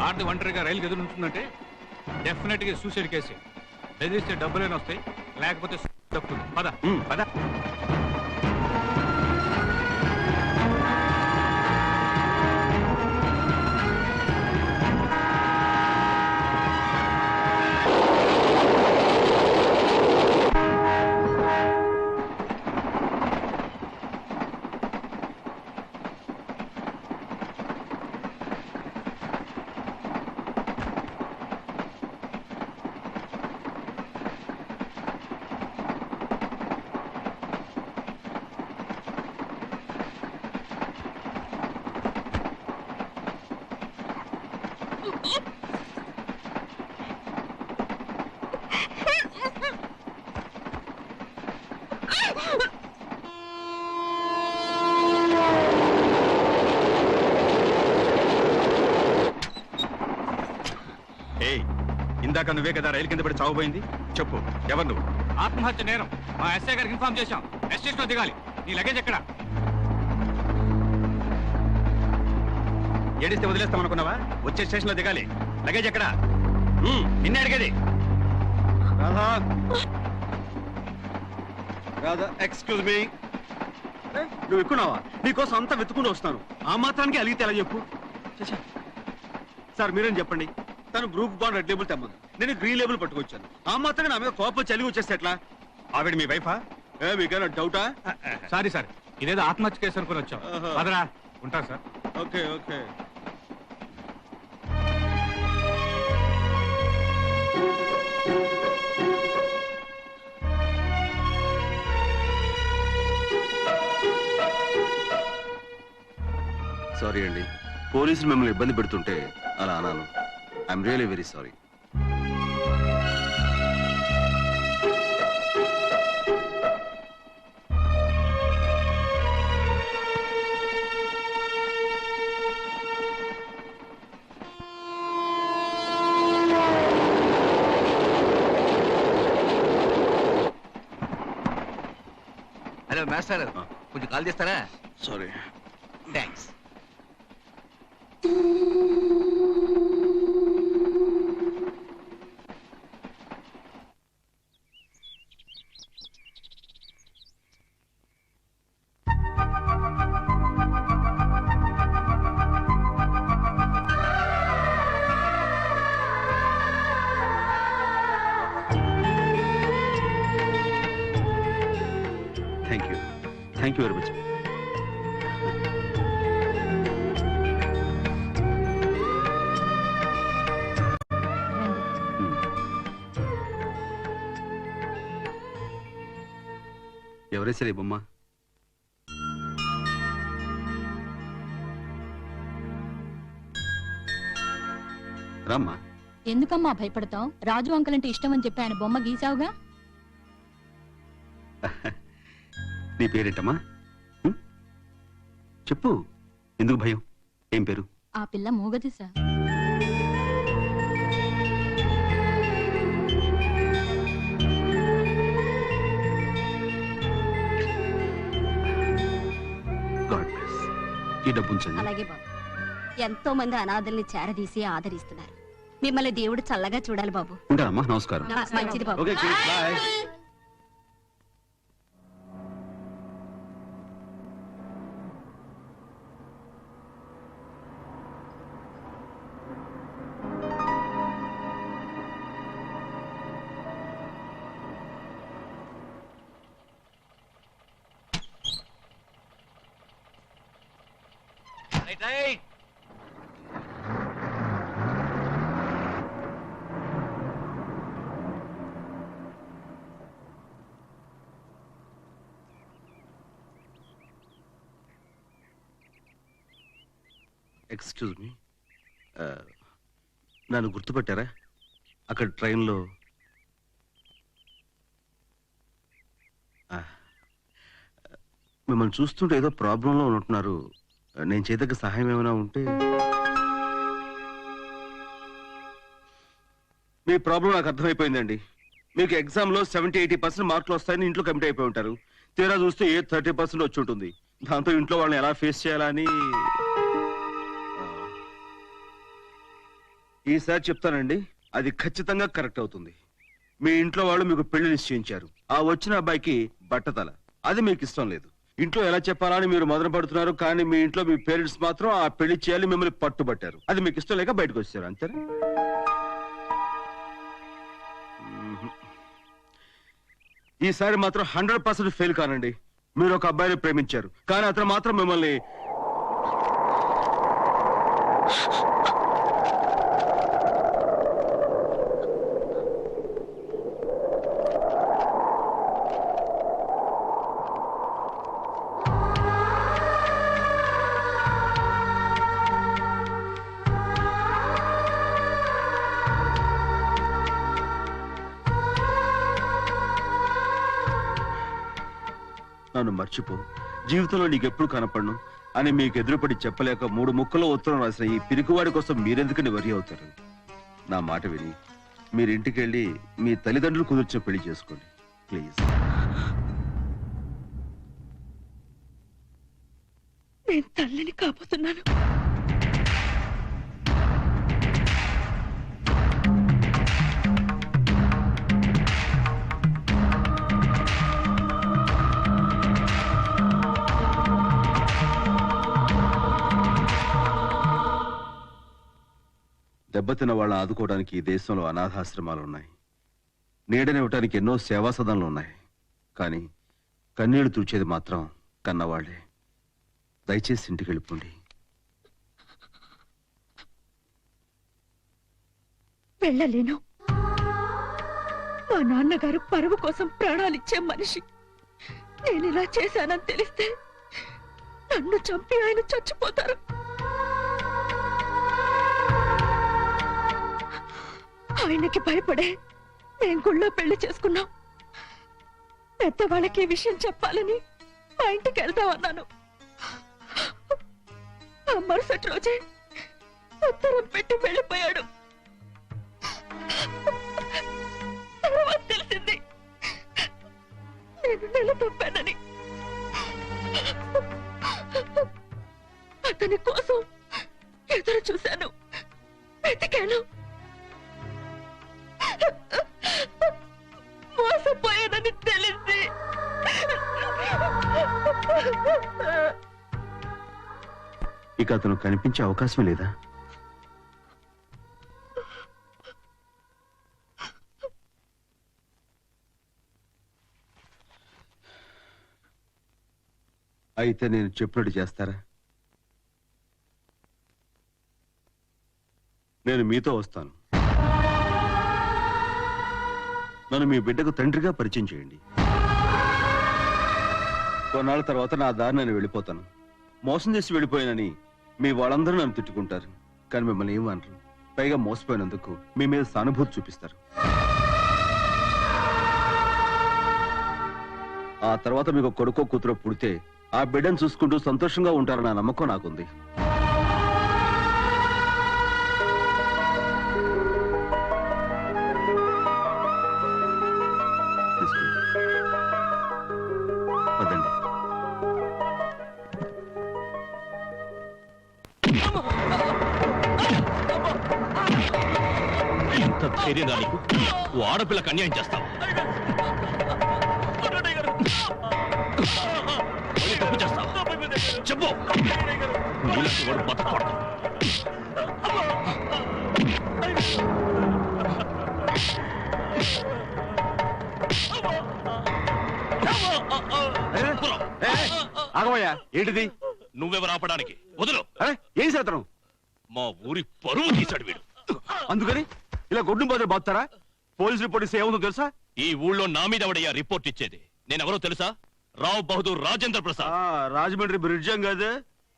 ఆర్ది ఒంటరిగా రైలుకి ఎదురు ఉంటుందంటే డెఫినెట్గా సూసైడ్ కేసు. బెదిరిస్తే డబ్బులైనా వస్తాయి, లేకపోతే తప్పుతుంది. పద పద. ఇందాక నువ్వే కదా రైలు కింద పడి చావబోయింది. చెప్పు, ఎవరు నువ్వు? ఆత్మహత్య నేరం. మా ఎస్ఐ గారికి ఇన్ఫార్మ్ చేశాం. ఎస్టేషన్ లో దిగాలి. నీ లగేజ్ ఎక్కడ? ఏడిస్తే వదిలేస్తామనుకున్నావా? వచ్చే స్టేషన్ లో దిగాలి. లగేజ్ ఎక్కడ? నిన్నే అడిగేది. Radha, excuse me. నువ్వు ఎక్కున్నావా? నీకోసం అంతా వెతుకుంటూ వస్తాను. ఆ మాత్రానికి అలిగితే ఎలా చెప్పు? సార్ మీరేం చెప్పండి. తను బ్రూక్ బాండ్ రెడ్ లేబుల్ తెమ్మను, నేను గ్రీన్ లేబుల్ పట్టుకొచ్చాను. ఆ మాత్రం నా మీద కోపం చలిగి వచ్చేస్తే ఎట్లా? ఆవిడ మీ వైఫా? మీకైనా డౌటా? సారీ సార్, ఇదేదో ఆత్మహత్య కేసు అనుకుని వచ్చాం. పదరా. ఉంటా సార్. Okay okay. సారీ అండి, పోలీసులు మిమ్మల్ని ఇబ్బంది పెడుతుంటే అలా అన్నాను. I'm really very sorry. Hello master, కొంచెం కాల్ చేస్తారా? Sorry. Thanks. Thank you very much. ఎవరేసారు ఈ బొమ్మ? రామ్మా. ఎందుకమ్మా భయపడతావు? రాజు అంకుల్ అంటే ఇష్టం అని చెప్పి ఆయన బొమ్మ గీసావుగా. నీ పేరేంటమ్మా? చెప్పు, ఎందుకు భయం? ఏం పేరు? ఆ పిల్ల మూగది సార్. God bless. ఈ డబ్బు ఉంచండి. అలాగే బాబు. ఎంతో మంది అనాథల్ని చేరదీసి ఆదరిస్తున్నారు. మిమ్మల్ని దేవుడు చల్లగా చూడాలి బాబు. ఉంటానమ్మా, నమస్కారం. మంచిది బాబు. Okay bye. Right. Excuse me, నన్ను గుర్తుపట్టారా? అక్కడ ట్రైన్లో మిమ్మల్ని చూస్తుంటే ఏదో ప్రాబ్లంలో ఉంటున్నారు. నేను చేతకు సహాయం ఏమైనా ఉంటే. మీ ప్రాబ్లం నాకు అర్థమైపోయిందండి. మీకు ఎగ్జామ్లో 70-80% మార్కులు వస్తాయని ఇంట్లో కమిట్ అయిపోయి ఉంటారు. తీరా చూస్తే 30% వచ్చి ఉంటుంది. దాంతో ఇంట్లో వాళ్ళని ఎలా ఫేస్ చేయాలని. ఈసారి చెప్తానండి, అది ఖచ్చితంగా కరెక్ట్ అవుతుంది. మీ ఇంట్లో వాళ్ళు మీకు పెళ్లి నిశ్చయించారు. ఆ వచ్చిన అబ్బాయికి బట్టతల, అది మీకు ఇష్టం లేదు. ఇంట్లో ఎలా చెప్పాలని మీరు మొదలు పడుతున్నారు, కానీ మీ ఇంట్లో మీ పేరెంట్స్ మాత్రం ఆ పెళ్లి చేయాలి మిమ్మల్ని పట్టుబట్టారు. అది మీకు ఇష్టం లేక బయటకు వచ్చారు, అంతేనా? ఈసారి మాత్రం 100% ఫెయిల్ కానండి. మీరు ఒక అబ్బాయిని ప్రేమించారు, కానీ అతను మాత్రం మిమ్మల్ని నన్ను మర్చిపో, జీవితంలో నీకెప్పుడు కనపడను అని మీకు ఎదురుపడి చెప్పలేక 3 ముక్కలో ఉత్తరం రాసిన ఈ పిరికివాడి కోసం మీరెందుకని వరి అవుతారు? నా మాట విని మీరింటికి వెళ్ళి మీ తల్లిదండ్రులు కుదిర్చిన పెళ్లి చేసుకోండి ప్లీజ్. నేను తల్లిని కాబోతున్నాను. దెబ్బతిన్న వాళ్ళని ఆదుకోవడానికి ఈ దేశంలో అనాథాశ్రమాలు ఉన్నాయి, నీడనివ్వటానికి ఎన్నో సేవా సదనాలు ఉన్నాయి. కానీ కన్నీళ్లు తుడిచేది మాత్రం కన్నవాళ్లే. దయచేసి ఇంటికి వెళ్ళిపోండి. వెళ్ళలేను. మా నాన్నగారు పరువు కోసం ప్రాణాలిచ్చే మనిషి. నేను ఇలా చేశానని తెలిస్తే నన్ను చంపి ఆయన చచ్చిపోతారు. ఆయనకి భయపడే నేను గుళ్ళో పెళ్లి చేసుకున్నాం. పెద్దవాళ్ళకి ఈ విషయం చెప్పాలని మా ఇంటికి వెళ్దామన్నాను. ఆ మరుసటి రోజే ఉత్తరం పెట్టి వెళ్ళిపోయాడు. తర్వాత తెలిసింది నేను నెల తప్పానని. అతని కోసం ఎదురు చూశాను, వెతికాను. మోసపోయానని తెలిసి ఇక అతను కనిపించే అవకాశం లేదా? అయితే నేను చెప్పినట్టు చేస్తారా? నేను మీతో వస్తాను. నన్ను మీ బిడ్డకు తండ్రిగా పరిచయం చేయండి. కొన్నాళ్ళ తర్వాత నా దారి నేను వెళ్ళిపోతాను. మోసం చేసి వెళ్ళిపోయానని మీ వాళ్ళందరూ నన్ను తిట్టుకుంటారు, కానీ మిమ్మల్ని ఏమనరు. పైగా మోసపోయినందుకు మీ మీద సానుభూతి చూపిస్తారు. ఆ తర్వాత మీకు కొడుకో కూతురో పుడితే ఆ బిడ్డను చూసుకుంటూ సంతోషంగా ఉంటారన్న నమ్మకం నాకుంది. వద్దండి. ఎంత ధైర్యం నీకు? ఓ ఆడపిల్లకు అన్యాయం చేస్తావు. తప్పు చేస్తావు చెప్పు. నీలాంటి వాడు బతకూడదు. ఆగమయ్యా, ఏంటిది? నువ్వెవరు ఆపడానికి? వదులు. ఏం చేతనం? మా ఊరి పరువు తీశాడు వీడు. అందుకని ఇలా గొడ్డు బదులు బాగుతారా? పోలీసు రిపోర్ట్ ఇస్తే ఏముందో తెలుసా? ఈ ఊళ్ళో నా మీద ఎవడయ్యా రిపోర్ట్ ఇచ్చేది? నేనెవరో తెలుసా? రావ్ బహదూర్ రాజేంద్ర ప్రసాద్. రాజమండ్రి బ్రిడ్జ్ కాదు,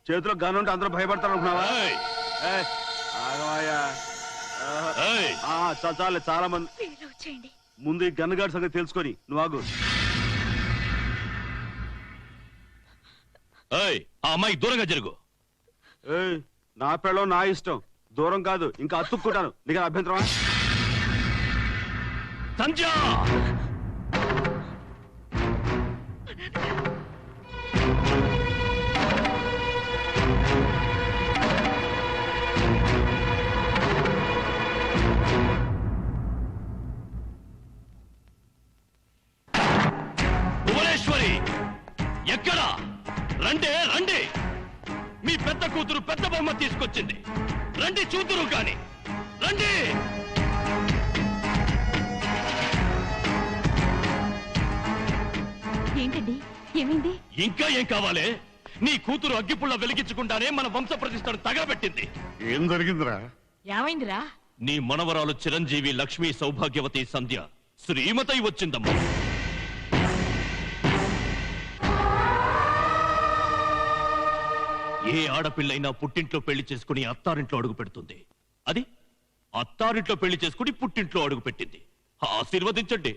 చేతిలో గన్ ఉంటే అందరూ భయపడతారు అనుకున్నావా? ఏయ్! ఆగమయ్యా. ఏయ్! చాలే, చాలా మంది. ముందు ఈ గన్నగాడి సంగతి తెలుసుకొని నువ్వు ఆగు. ఏయ్! ఆ అమ్మాయి దూరంగా జరుగు. నా పెళ్ళం నా ఇష్టం, దూరం కాదు, ఇంకా అతుక్కుంటాను. నీకు అభ్యంతరమా? సంధ్యా! రండి చూతురు కాని రండి. ఏంటండి ఏమైంది? ఇంకా ఏం కావాలే? నీ కూతురు అగ్గిపుల్ల వెలిగించకుండానే మన వంశ ప్రతిష్టను తగలబెట్టింది. ఏం జరిగిందిరా? ఏమైందిరా? నీ మనవరాలు చిరంజీవి లక్ష్మీ సౌభాగ్యవతి సంధ్య శ్రీమతై వచ్చిందమ్మా. ఏ ఆడపిల్లైనా పుట్టింట్లో పెళ్లి చేసుకుని అత్తారింట్లో అడుగు పెడుతుంది. అది అత్తారింట్లో పెళ్లి చేసుకుని పుట్టింట్లో అడుగు పెట్టింది. ఆశీర్వదించండి.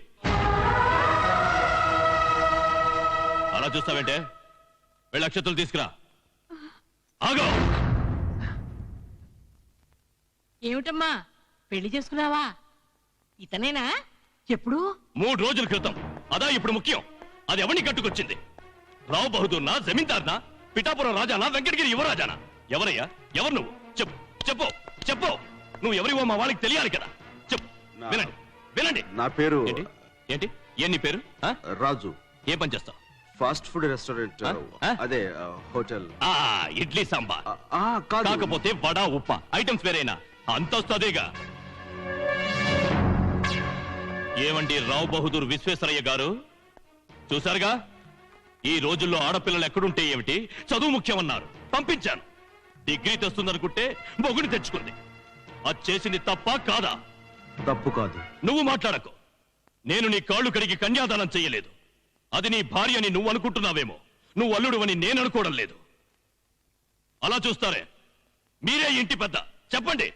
అలా చూస్తావేంటే? వెళ్ళి అక్షతలు తీసుకురా. ఆగో. ఏమిటమ్మా పెళ్లి చేసుకున్నావా? ఇతనేనా? ఎప్పుడు? 3 రోజుల క్రితం. అదా ఇప్పుడు ముఖ్యం. అది ఎవరిని కట్టుకొచ్చింది? రావు బహదూర్నా, జమీందార్నా, పిఠాపురం రాజానా, వెంకటగిరి యువరాజానా? ఎవరయ్యా? ఎవరు నువ్వు? చెప్పు చెప్పు చెప్పు. నువ్వు ఎవరివో మా వాళ్ళకి తెలియాలి కదా. చెప్పు. వినండి వినండి. నా పేరు ఏంటి ఏంటి ఏంటి పేరు? ఆ? రాజు. ఏ పని చేస్తావు? Fast food restaurant. ఆ? అదే హోటల్. ఇడ్లీ సాంబార్. కాదు. కాకపోతే వడా ఉప్ప ఐటమ్స్ వేరేనా? అంతస్తు అదేగా. ఏమండి రావు బహదూర్ విశ్వేశ్వరయ్య గారు, చూశారుగా ఈ రోజుల్లో ఆడపిల్లలు ఎక్కడుంటే ఏమిటి, చదువు ముఖ్యమన్నారు, పంపించాను. డిగ్రీ తెస్తుందనుకుంటే మొగుని తెచ్చుకుంది. అది చేసింది తప్ప కాదా? తప్పు కాదు. నువ్వు మాట్లాడకు. నేను నీ కాళ్ళు కడిగి కన్యాదానం చెయ్యలేదు. అది నీ భార్య అని నువ్వు అనుకుంటున్నావేమో. నువ్వు అల్లుడు అని నేను అనుకోవడం లేదు. అలా చూస్తారే? మీరే ఇంటి పెద్ద, చెప్పండి.